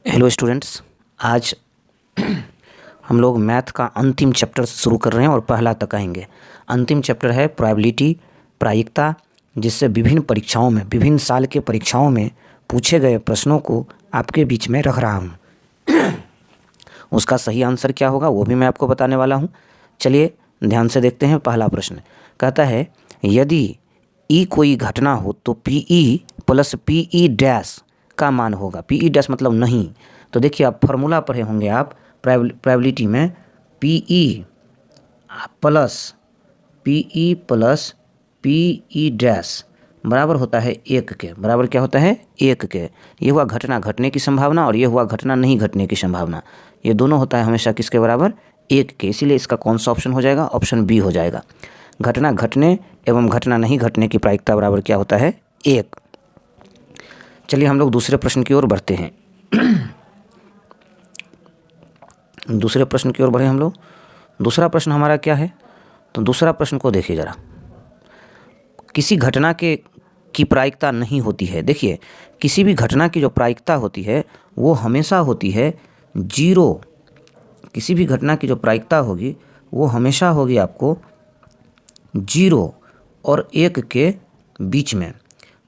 Hello students, आज हम लोग मैथ का अंतिम चैप्टर शुरू कर रहे हैं और पहला तक आएंगे। अंतिम चैप्टर है प्रोबेबिलिटी, प्रायिकता, जिससे विभिन्न परीक्षाओं में, विभिन्न साल के परीक्षाओं में पूछे गए प्रश्नों को आपके बीच में रख रहा हूँ। उसका सही आंसर क्या होगा वो भी मैं आपको बताने वाला हूँ। चलिए ध्यान से देखते हैं। पहला प्रश्न कहता है, यदि ई कोई घटना हो तो P E plus P E dash का मान होगा। पी ई डैश मतलब नहीं। तो देखिए, आप फार्मूला पढ़े होंगे आप प्रोबेबिलिटी में, P E plus P E dash बराबर होता है 1 के। बराबर क्या होता है? 1 के। ये हुआ घटना घटने की संभावना और ये हुआ घटना नहीं घटने की संभावना। ये दोनों होता है हमेशा किसके बराबर? 1 के। इसीलिए इसका कौन सा ऑप्शन हो जाएगा? ऑप्शन बी हो जाएगा। घटना घटने एवं घटना नहीं घटने की प्रायिकता बराबर क्या होता है? 1। चलिए हम लोग दूसरे प्रश्न की ओर बढ़ते हैं। दूसरे प्रश्न की ओर बढ़े हम लोग। दूसरा प्रश्न हमारा क्या है? तो दूसरा प्रश्न को देखिए ज़रा। किसी घटना की प्रायिकता नहीं होती है। देखिए, किसी भी घटना की जो प्रायिकता होती है वो हमेशा होती है 0। किसी भी घटना की जो प्रायिकता होगी वो हमेशा होगी आपको 0 और 1 के बीच में।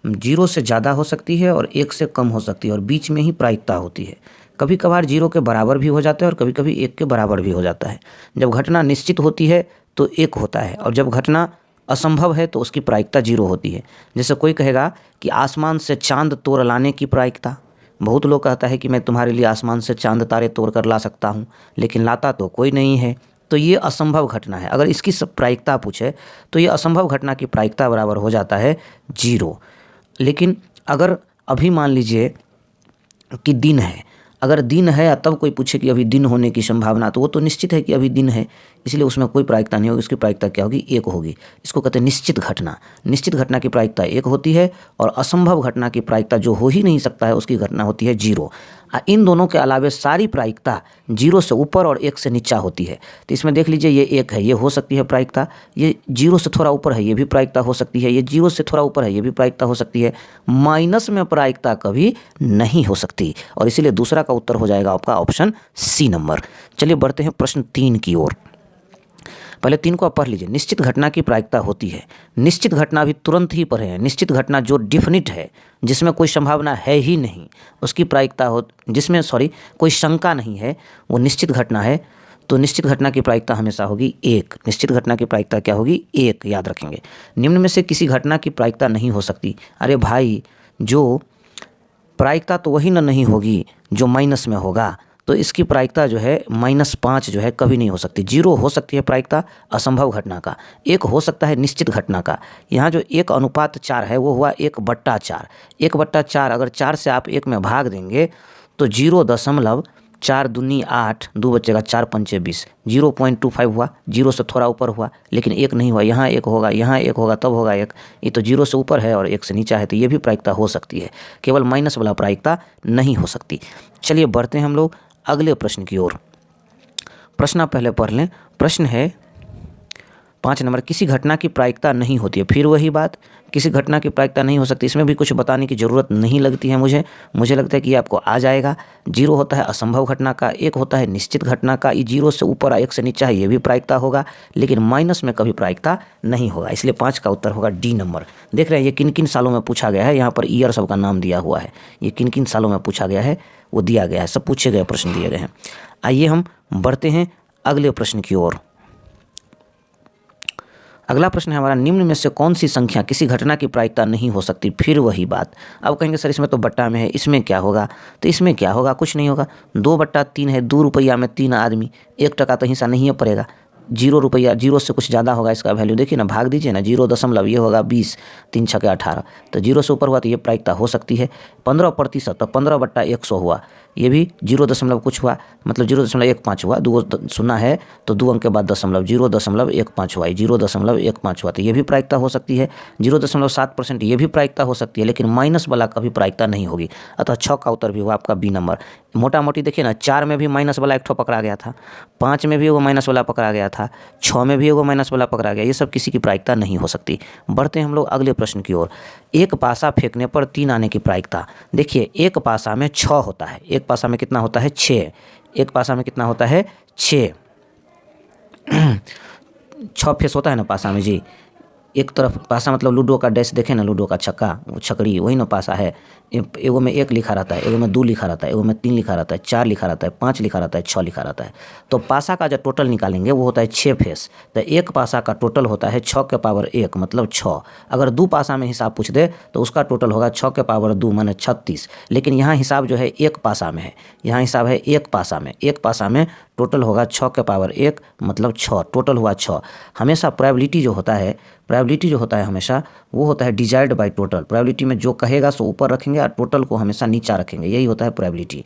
0 से ज़्यादा हो सकती है और 1 से कम हो सकती है और बीच में ही प्रायिकता होती है। कभी कभार 0 के बराबर भी हो जाता है और कभी कभी 1 के बराबर भी हो जाता है। जब घटना निश्चित होती है तो 1 होता है और जब घटना असंभव है तो उसकी प्रायिकता 0 होती है। जैसे कोई कहेगा कि आसमान से चांद तोड़ लाने की प्रायिकता। बहुत लोग कहता है कि मैं तुम्हारे लिए आसमान से चांद तारे तोड़ कर ला सकता हूँ, लेकिन लाता तो कोई नहीं है। तो ये असंभव घटना है। अगर इसकी प्रायिकता पूछे तो ये असंभव घटना की प्रायिकता बराबर हो जाता है 0। लेकिन अगर अभी मान लीजिए कि दिन है, अगर दिन है तब कोई पूछे कि अभी दिन होने की संभावना, तो वो तो निश्चित है कि अभी दिन है, इसलिए उसमें कोई प्रायिकता नहीं होगी। उसकी प्रायिकता क्या होगी? 1 होगी। इसको कहते हैं निश्चित घटना। निश्चित घटना की प्रायिकता 1 होती है और असंभव घटना की प्रायिकता जो हो ही नहीं सकता है उसकी घटना होती है 0। इन दोनों के अलावे सारी प्रायिकता 0 से ऊपर और 1 से नीचा होती है। तो इसमें देख लीजिए, ये 1 है, ये हो सकती है प्रायिकता। ये 0 से थोड़ा ऊपर है, ये भी प्रायिकता हो सकती है। ये 0 से थोड़ा ऊपर है, ये भी प्रायिकता हो सकती है। माइनस में प्रायिकता कभी नहीं हो सकती और इसीलिए दूसरा का उत्तर हो जाएगा आपका ऑप्शन सी नंबर। चलिए बढ़ते हैं प्रश्न 3 की ओर। पहले 3 को आप पढ़ लीजिए। निश्चित घटना की प्रायिकता होती है। निश्चित घटना भी तुरंत ही पढ़े हैं। निश्चित घटना जो डिफिनिट है, जिसमें कोई संभावना है ही नहीं, उसकी प्रायिकता हो, जिसमें कोई शंका नहीं है, वो निश्चित घटना है। तो निश्चित घटना की प्रायिकता हमेशा होगी 1। निश्चित घटना की प्रायिकता क्या होगी? 1। याद रखेंगे। निम्न में से किसी घटना की प्रायिकता नहीं हो सकती। अरे भाई, जो प्रायिकता तो वही नहीं होगी जो माइनस में होगा। तो इसकी प्रायिकता जो है -5 जो है कभी नहीं हो सकती। 0 हो सकती है प्रायिकता असंभव घटना का, 1 हो सकता है निश्चित घटना का। यहाँ जो 1:4 है वो हुआ 1/4। 1/4 अगर 4 से आप 1 में भाग देंगे तो 0.4 दूनी 8, 2 बचेगा, 4 पंचे 20, 0.25 हुआ। 0 से थोड़ा ऊपर हुआ लेकिन 1 नहीं हुआ। यहाँ 1 होगा, यहाँ 1 होगा, तब होगा 1। ये तो 0 से ऊपर है और 1 से नीचा है, तो ये भी प्रायिकता हो सकती है। केवल माइनस वाला प्रायिकता नहीं हो सकती। चलिए बढ़ते हैं हम लोग अगले प्रश्न की ओर। प्रश्न आप पहले पढ़ लें। प्रश्न है 5 नंबर। किसी घटना की प्रायिकता नहीं होती है। फिर वही बात, किसी घटना की प्रायिकता नहीं हो सकती। इसमें भी कुछ बताने की ज़रूरत नहीं लगती है मुझे लगता है कि ये आपको आ जाएगा। 0 होता है असंभव घटना का, 1 होता है निश्चित घटना का। ये 0 से ऊपर 1 से नीचा है, ये भी प्रायिकता होगा, लेकिन माइनस में कभी प्रायिकता नहीं होगा। इसलिए 5 का उत्तर होगा डी नंबर। देख रहे हैं ये किन किन सालों में पूछा गया है। यहाँ पर ईयर सबका नाम दिया हुआ है। ये किन किन सालों में पूछा गया है वो दिया गया है, सब पूछे गए प्रश्न दिए गए हैं। आइए हम बढ़ते हैं अगले प्रश्न की ओर। अगला प्रश्न है हमारा, निम्न में से कौन सी संख्या किसी घटना की प्रायिकता नहीं हो सकती? फिर वही बात। अब कहेंगे सर इसमें तो बट्टा में है, इसमें क्या होगा? तो इसमें क्या होगा? कुछ नहीं होगा। 2/3 है, 2 रुपया में 3 आदमी, 1 टका तो हिस्सा नहीं पड़ेगा। 0 रुपया, 0 से कुछ ज़्यादा होगा इसका वैल्यू। देखिए ना, भाग दीजिए ना, 0 ये होगा 20, 3 छके 18। तो 0 से ऊपर हुआ तो ये प्रायिकता हो सकती है। 15%, तो 15/100 हुआ, ये भी 0 कुछ हुआ, मतलब 0.15 हुआ। 2 शून्य है तो 2 अंक के बाद दशमलव, 0.15 हुआ, 0.15 हुआ, तो ये भी प्रायिकता हो सकती है। 0.7% ये भी प्रायिकता हो सकती है, लेकिन माइनस वाला कभी प्रायिकता नहीं होगी। अतः 6 का उत्तर भी हुआ आपका बी नंबर। मोटा मोटी देखिए ना, 4 में भी माइनस वाला एक ठो पकड़ा गया था, 5 में भी वो माइनस वाला पकड़ा गया था, 6 में भी वो माइनस वाला पकड़ा गया। ये सब किसी की प्रायिकता नहीं हो सकती। बढ़ते हैं हम लोग अगले प्रश्न की ओर। एक पासा फेंकने पर 3 आने की प्रायिकता। देखिए, एक पासा में 6 होता है, एक एक पासा में कितना होता है 6, एक पासा में कितना होता है 6 6 फेस होता है ना पासा में जी। एक तरफ पासा मतलब लूडो का डैश देखें ना, लूडो का छक्का, वो छकड़ी वही ना पासा है। एगो में 1 लिखा रहता है, एगो में 2 लिखा रहता है, एगो में 3 लिखा रहता है, 4 लिखा रहता है, 5 लिखा रहता है, 6 लिखा रहता है। तो पासा का जो टोटल निकालेंगे वो होता है 6 फेस। तो एक पासा का टोटल होता है 6 के पावर 1 मतलब 6। अगर 2 पासा में हिसाब पूछ दे तो उसका टोटल होगा 6 के पावर 2 माने 36। लेकिन यहाँ हिसाब जो है एक पासा में है, यहाँ हिसाब है एक पासा में। एक पासा में टोटल होगा 6 के पावर 1 मतलब 6, टोटल हुआ 6। हमेशा प्रोबेबिलिटी जो होता है, प्रोबेबिलिटी जो होता है हमेशा वो होता है डिवाइड बाय टोटल। प्रोबेबिलिटी में जो कहेगा सो ऊपर रखेंगे और टोटल को हमेशा नीचा रखेंगे, यही होता है प्रोबेबिलिटी।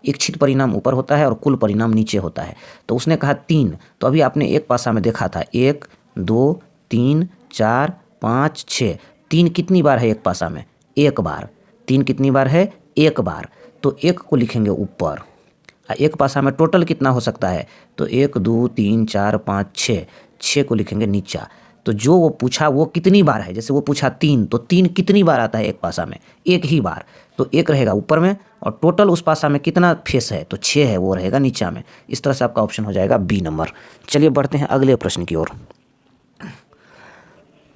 इच्छित परिणाम ऊपर होता है और कुल परिणाम नीचे होता है। तो उसने कहा 3, तो अभी आपने एक पासा में देखा था 1 2 3 4 5 6। 3 कितनी बार है एक पासा में? एक बार। 3 कितनी बार है? एक बार। तो 1 को लिखेंगे ऊपर। एक पासा में टोटल कितना हो सकता है? तो 1 2 3 4 5 6, 6 को लिखेंगे नीचा। तो जो वो पूछा वो कितनी बार है, जैसे वो पूछा 3, तो 3 कितनी बार आता है एक पासा में? एक ही बार। तो 1 रहेगा ऊपर में और टोटल उस पासा में कितना फेस है? तो 6 है, वो रहेगा नीचा में। इस तरह से आपका ऑप्शन हो जाएगा बी नंबर। चलिए बढ़ते हैं अगले प्रश्न की ओर।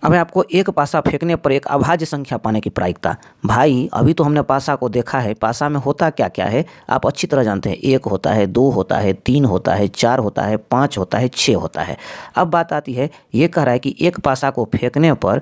अब है आपको एक पासा फेंकने पर एक अभाज्य संख्या पाने की प्रायिकता। भाई अभी तो हमने पासा को देखा है, पासा में होता क्या क्या है आप अच्छी तरह जानते हैं। 1 होता है, 2 होता है, 3 होता है, 4 होता है, 5 होता है, 6 होता है। अब बात आती है, ये कह रहा है कि एक पासा को फेंकने पर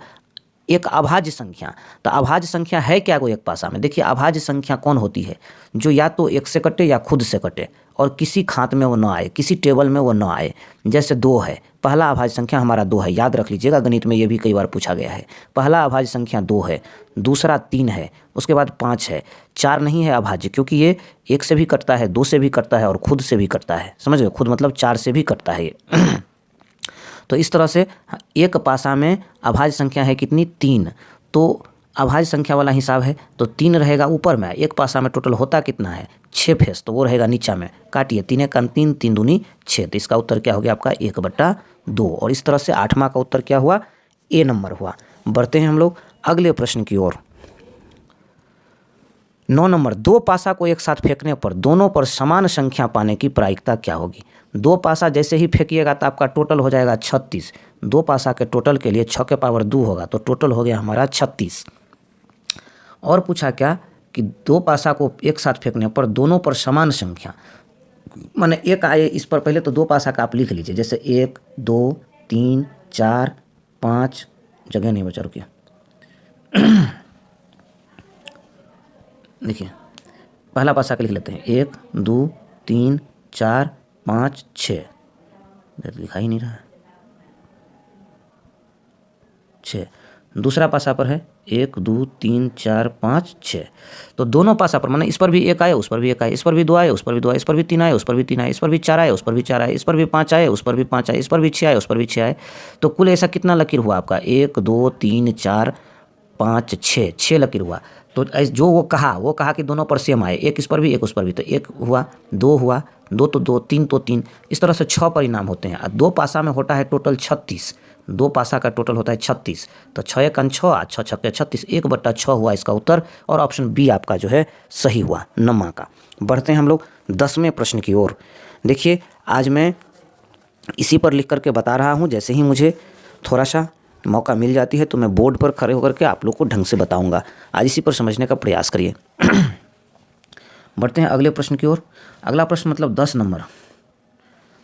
एक अभाज्य संख्या। तो अभाज्य संख्या है क्या वो एक पासा में? देखिए अभाज्य संख्या कौन होती है? जो या तो 1 से कटे या खुद से कटे और किसी खात में वो न आए, किसी टेबल में वो न आए। जैसे 2 है, पहला अभाज्य संख्या हमारा 2 है, याद रख लीजिएगा, गणित में ये भी कई बार पूछा गया है। पहला अभाज्य संख्या 2 है, दूसरा 3 है, उसके बाद 5 है। 4 नहीं है अभाज्य, क्योंकि ये 1 से भी कटता है, 2 से भी कटता है और खुद से भी कटता है। समझ गए? खुद मतलब 4 से भी कटता है ये तो इस तरह से एक पासा में अभाज्य संख्या है कितनी? 3। तो अभाज्य संख्या वाला हिसाब है तो 3 रहेगा ऊपर में। एक पासा में टोटल होता कितना है? 6 फेस, तो वो रहेगा नीचा में। काटिए, 3 का 3, 3 दूनी 6। तो इसका उत्तर क्या हो गया आपका? 1/2। और इस तरह से 8वां का उत्तर क्या हुआ? ए नंबर हुआ। बढ़ते हैं हम लोग अगले प्रश्न की ओर। 9 नंबर, 2 पासा को एक साथ फेंकने पर दोनों पर समान संख्या पाने की प्रायिकता क्या होगी? 2 पासा जैसे ही फेंकिएगा तो आपका टोटल हो जाएगा 36। 2 पासा के टोटल के लिए 6 के पावर 2 होगा, तो टोटल हो गया हमारा 36। और पूछा क्या कि 2 पासा को एक साथ फेंकने पर दोनों पर समान संख्या, माने एक आए इस पर। पहले तो 2 पासा का आप लिख लीजिए, जैसे 1 2 3 4 5, जगह नहीं बचा, रुकिए देखिए पहला पासा का लिख लेते हैं 1 2 3 4 5 6, लिखा ही नहीं रहा है 6। दूसरा पासा पर है 1 2 3 4 5 6। तो दोनों पासा पर माने इस पर भी 1 आए, उस पर भी 1 आए, इस पर भी 2 आए, उस पर भी 2 आए, इस पर भी 3 आए, उस पर भी 3 आए, इस पर भी 4 आए, उस पर भी 4 आए, इस पर भी 5 आए, उस पर भी 5 आए, इस पर भी 6 आए, उस पर भी 6 आए। तो कुल ऐसा कितना लकीर हुआ आपका? 1 2 3 4 5 6, 6 लकीर हुआ। तो जो वो कहा कि दोनों पर सेम आए, एक इस पर भी एक उस पर भी। तो 1 हुआ, 2 हुआ, 2 तो 2, 3 तो 3। इस तरह से 6 परिणाम होते हैं। 2 पासा में होता है टोटल 36। 2 पासा का टोटल होता है 36। तो 6 एक 6, 6 6 36, 1/6 हुआ इसका उत्तर। और ऑप्शन बी आपका जो है सही हुआ, नम्मा का। बढ़ते हैं हम लोग 10वें प्रश्न की ओर। देखिए आज मैं इसी पर लिख करके बता रहा हूँ, जैसे ही मुझे थोड़ा सा मौका मिल जाती है तो मैं बोर्ड पर खड़े होकर के आप लोग को ढंग से बताऊंगा। आज इसी पर समझने का प्रयास करिए। बढ़ते हैं अगले प्रश्न की ओर। अगला प्रश्न मतलब 10 नंबर।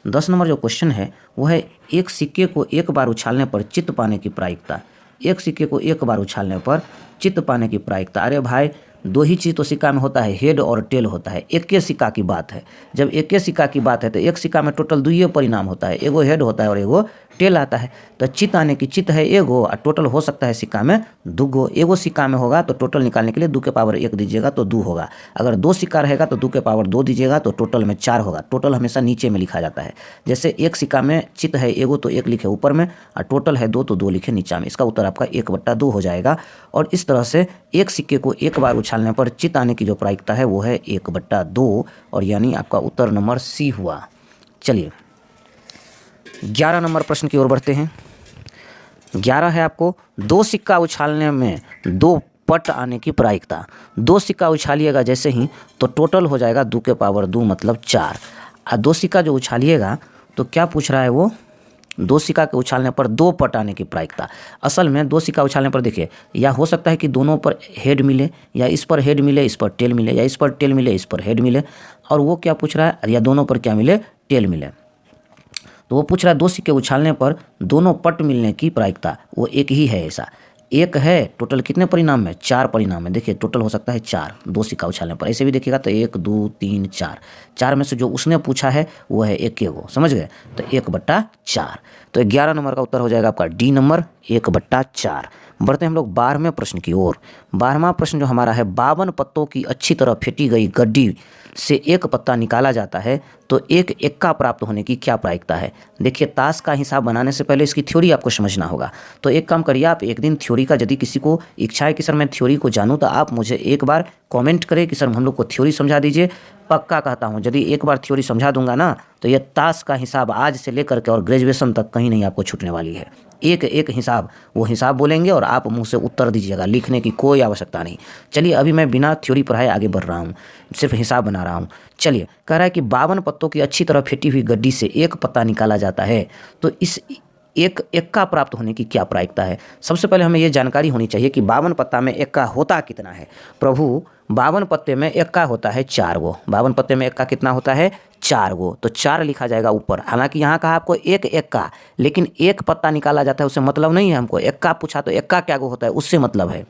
10 नंबर जो क्वेश्चन है वो है एक सिक्के को एक बार उछालने पर चित्त पाने की प्रायिकता। एक सिक्के को एक बार उछालने पर चित्त पाने की प्रायिकता। अरे भाई 2 ही चीज़ तो सिक्का में होता है, हेड और टेल होता है। एक के सिक्का की बात है। जब एक के सिक्का की बात है तो एक सिक्का में टोटल 2 परिणाम होता है, एगो हेड होता है और एगो टेल आता है। तो चित्त आने की चित्त है एगो और टोटल हो सकता है सिक्का में 2। एगो सिक्का में होगा तो टोटल निकालने के लिए 2 के पावर 1 दीजिएगा तो 2 होगा। अगर 2 सिक्का रहेगा तो 2 के पावर 2 दीजिएगा तो टोटल में 4 होगा। टोटल हमेशा नीचे में लिखा जाता है। जैसे एक सिक्का में चित्त है एगो तो 1 लिखे ऊपर में और टोटल है 2 तो 2 लिखे नीचा में। इसका उत्तर आपका 1/2 हो जाएगा। और इस तरह से एक सिक्के को एक बार उछालने पर चित्त आने की जो प्रायिकता है वो है 1/2 और यानी आपका उत्तर नंबर सी हुआ। चलिए 11 नंबर प्रश्न की ओर बढ़ते हैं। 11 है आपको 2 सिक्का उछालने में 2 पट आने की प्रायिकता। 2 सिक्का उछालिएगा जैसे ही तो टोटल हो जाएगा 2 के पावर 2 मतलब 4। और 2 सिक्का जो उछालिएगा तो क्या पूछ रहा है वो, 2 सिक्का के उछालने पर 2 पट आने की प्रायिकता। असल में 2 सिक्का उछालने पर देखिए, या हो सकता है कि दोनों पर हेड मिले, या इस पर हेड मिले इस पर टेल मिले, या इस पर टेल मिले इस पर हेड मिले। और वो क्या पूछ रहा है, या दोनों पर क्या मिले, टेल मिले। तो वो पूछ रहा है 2 सिक्के उछालने पर दोनों पट मिलने की प्रायिकता। वो एक ही है ऐसा, एक है। टोटल कितने परिणाम है, 4 परिणाम है। देखिए टोटल हो सकता है 4 2 सिक्का उछालने पर। ऐसे भी देखिएगा तो 1 2 3 4, 4 में से जो उसने पूछा है वो है 1 समझ गए, तो 1/4। तो 11 नंबर का उत्तर हो जाएगा आपका डी नंबर 1/4। बढ़ते हैं हम लोग 12वें प्रश्न की ओर। 12वां प्रश्न जो हमारा है, 52 पत्तों की अच्छी तरह फेंटी गई गड्डी से एक पत्ता निकाला जाता है तो एक एक्का प्राप्त होने की क्या प्रायिकता है। देखिए ताश का हिसाब बनाने से पहले इसकी थ्योरी आपको समझना होगा। तो एक काम करिए, आप एक दिन थ्योरी का, यदि किसी को इच्छा है कि सर मैं थ्योरी को जानूं, तो आप मुझे एक बार कमेंट करें कि सर हम लोग को थ्योरी समझा दीजिए। पक्का कहता हूं, यदि एक बार थ्योरी समझा दूंगा ना तो ये ताश का हिसाब आज से लेकर के और ग्रेजुएशन तक कहीं नहीं आपको छूटने वाली है। एक एक हिसाब, वो हिसाब बोलेंगे और आप मुंह से उत्तर दीजिएगा, लिखने की कोई आवश्यकता नहीं। चलिए अभी मैं बिना थ्योरी पढ़ाए आगे बढ़ रहा हूँ, सिर्फ हिसाब बना रहा हूँ। चलिए कह रहा है कि 52 पत्तों की अच्छी तरह फेंटी हुई गड्डी से एक पत्ता निकाला जाता है तो इस एक एक्का प्राप्त होने की क्या प्रायिकता है। सबसे पहले हमें ये जानकारी होनी चाहिए कि 52 पत्ता में एक्का होता कितना है। प्रभु 52 पत्ते में एक्का होता है 4 गो। 52 पत्ते में एक्का कितना होता है, 4 गो। तो 4 लिखा जाएगा ऊपर। हालांकि यहाँ कहा आपको एक एक्का, लेकिन एक पत्ता निकाला जाता है उससे मतलब नहीं है हमको। एक्का पूछा तो एक्का क्या गो होता है उससे मतलब है।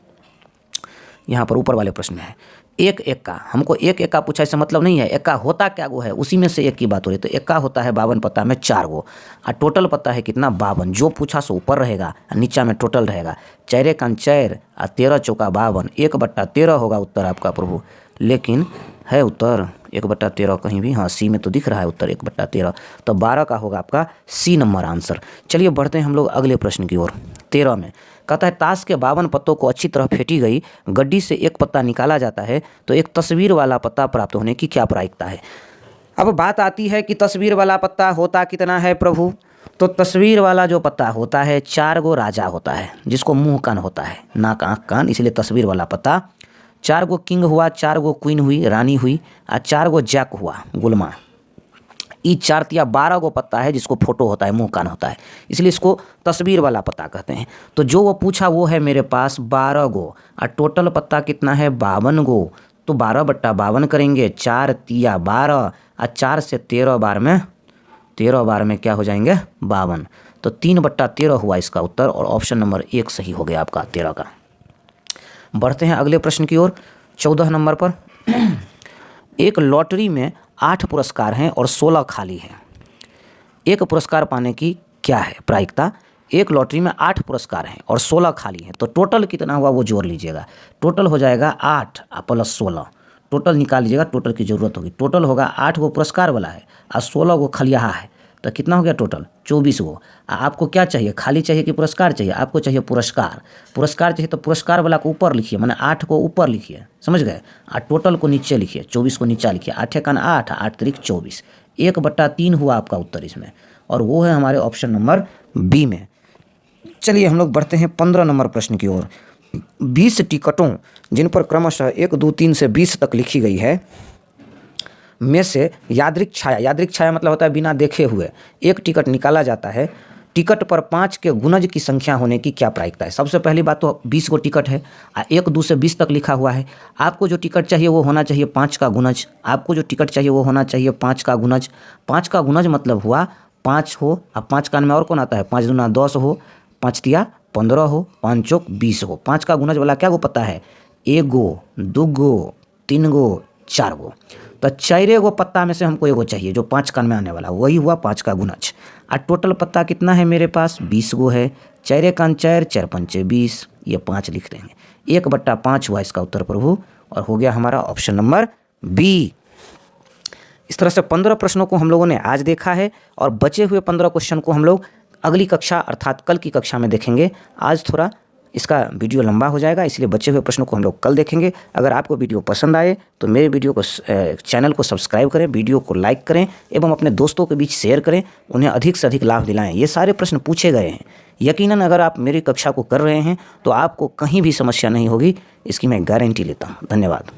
यहाँ पर ऊपर वाले प्रश्न में है एक एक्का, हमको एक एक्का पूछा इससे मतलब नहीं है। एक्का होता क्या गो है, उसी में से एक की बात हो रही है। तो एक्का होता है 52 पत्ता में 4 गो। और टोटल पत्ता है कितना, 52। जो पूछा सो ऊपर रहेगा, नीचा में टोटल रहेगा। 4 कान 4 और 13 चौका 52, 1/13 होगा उत्तर आपका प्रभु। लेकिन है उत्तर 1/13 कहीं भी, हाँ सी में तो दिख रहा है उत्तर 1/13। तो 12 का होगा आपका सी नंबर आंसर। चलिए बढ़ते हैं हम लोग अगले प्रश्न की ओर। 13 में कहता है ताश के 52 पत्तों को अच्छी तरह फेंटी गई गड्डी से एक पत्ता निकाला जाता है तो एक तस्वीर वाला पत्ता प्राप्त होने की क्या प्रायिकता है। अब बात आती है कि तस्वीर वाला पत्ता होता कितना है प्रभु। तो तस्वीर वाला जो पत्ता होता है 4 गो राजा होता है, जिसको मुंह कान होता है, नाक आँख कान, इसलिए तस्वीर वाला पत्ता। 4 गो किंग हुआ, 4 गो क्वीन हुई, रानी हुई, और 4 गो जैक हुआ, गुलमा। ई 4 तिया 12 गो पत्ता है जिसको फोटो होता है, मुंह कान होता है, इसलिए इसको तस्वीर वाला पत्ता कहते हैं। तो जो वो पूछा वो है मेरे पास 12 गो, और टोटल पत्ता कितना है 52 गो। तो 12/52 करेंगे, 4 तिया 12, और 4 से 13 बार में क्या हो जाएंगे 52। तो 3/13 हुआ इसका उत्तर, और ऑप्शन नंबर 1 सही हो गया आपका 13 का। बढ़ते हैं अगले प्रश्न की ओर। 14 नंबर पर एक लॉटरी में 8 पुरस्कार हैं और 16 खाली हैं। एक पुरस्कार पाने की क्या है प्रायिकता। एक लॉटरी में 8 पुरस्कार हैं और 16 खाली हैं, तो टोटल कितना हुआ वो जोड़ लीजिएगा। टोटल हो जाएगा 8 प्लस 16, टोटल निकाल लीजिएगा, टोटल की ज़रूरत होगी। टोटल होगा 8 गो पुरस्कार वाला है और 16 गो खलियाहा है, तो कितना हो गया टोटल 24 गो। आपको क्या चाहिए, खाली चाहिए कि पुरस्कार चाहिए। आपको चाहिए पुरस्कार। पुरस्कार चाहिए तो पुरस्कार वाला को ऊपर लिखिए, माने 8 को ऊपर लिखिए, समझ गए। और टोटल को नीचे लिखिए, 24 को नीचा लिखिए। 8 कान 8, 8 त्रिक 24, 1/3 हुआ आपका उत्तर इसमें, और वो है हमारे ऑप्शन नंबर बी में। चलिए हम लोग बढ़ते हैं 15 नंबर प्रश्न की ओर। 20 टिकटों जिन पर क्रमशः 1 2 3 से 20 तक लिखी गई है में से यादृक छाया मतलब होता है बिना देखे हुए एक टिकट निकाला जाता है। टिकट पर 5 के गुणज की संख्या होने की क्या प्रायिकता है। सबसे पहली बात तो 20 गो टिकट है, 1 2 से 20 तक लिखा हुआ है। आपको जो टिकट चाहिए वो होना चाहिए 5 का गुणज। आपको जो टिकट चाहिए वो होना चाहिए 5 का गुणज। 5 का गुणज मतलब हुआ 5 हो, अब 5 कान में और कौन आता है, 5 दूना 10 हो, 5 तिया 15 हो, 5 चौक 20 हो। 5 का गुणज वाला क्या गो पता है, 1 गो 2 गो 3 गो 4 गो। तो 4 गो पत्ता में से हमको एगो चाहिए जो 5 कान में आने वाला, वही हुआ 5 का गुणज। और टोटल पत्ता कितना है मेरे पास 20 गो है। 4 कान 4, 4 पंचे 20, ये 5 लिख देंगे। 1/5 हुआ इसका उत्तर प्रभु, और हो गया हमारा ऑप्शन नंबर बी। इस तरह से 15 प्रश्नों को हम लोगों ने आज देखा है, और बचे हुए 15 क्वेश्चन को हम लोग अगली कक्षा अर्थात कल की कक्षा में देखेंगे। आज थोड़ा इसका वीडियो लंबा हो जाएगा, इसलिए बचे हुए प्रश्नों को हम लोग कल देखेंगे। अगर आपको वीडियो पसंद आए तो मेरे वीडियो को चैनल को सब्सक्राइब करें, वीडियो को लाइक करें एवं अपने दोस्तों के बीच शेयर करें, उन्हें अधिक से अधिक लाभ दिलाएं। ये सारे प्रश्न पूछे गए हैं, यकीनन अगर आप मेरी कक्षा को कर रहे हैं तो आपको कहीं भी समस्या नहीं होगी, इसकी मैं गारंटी लेता हूँ। धन्यवाद।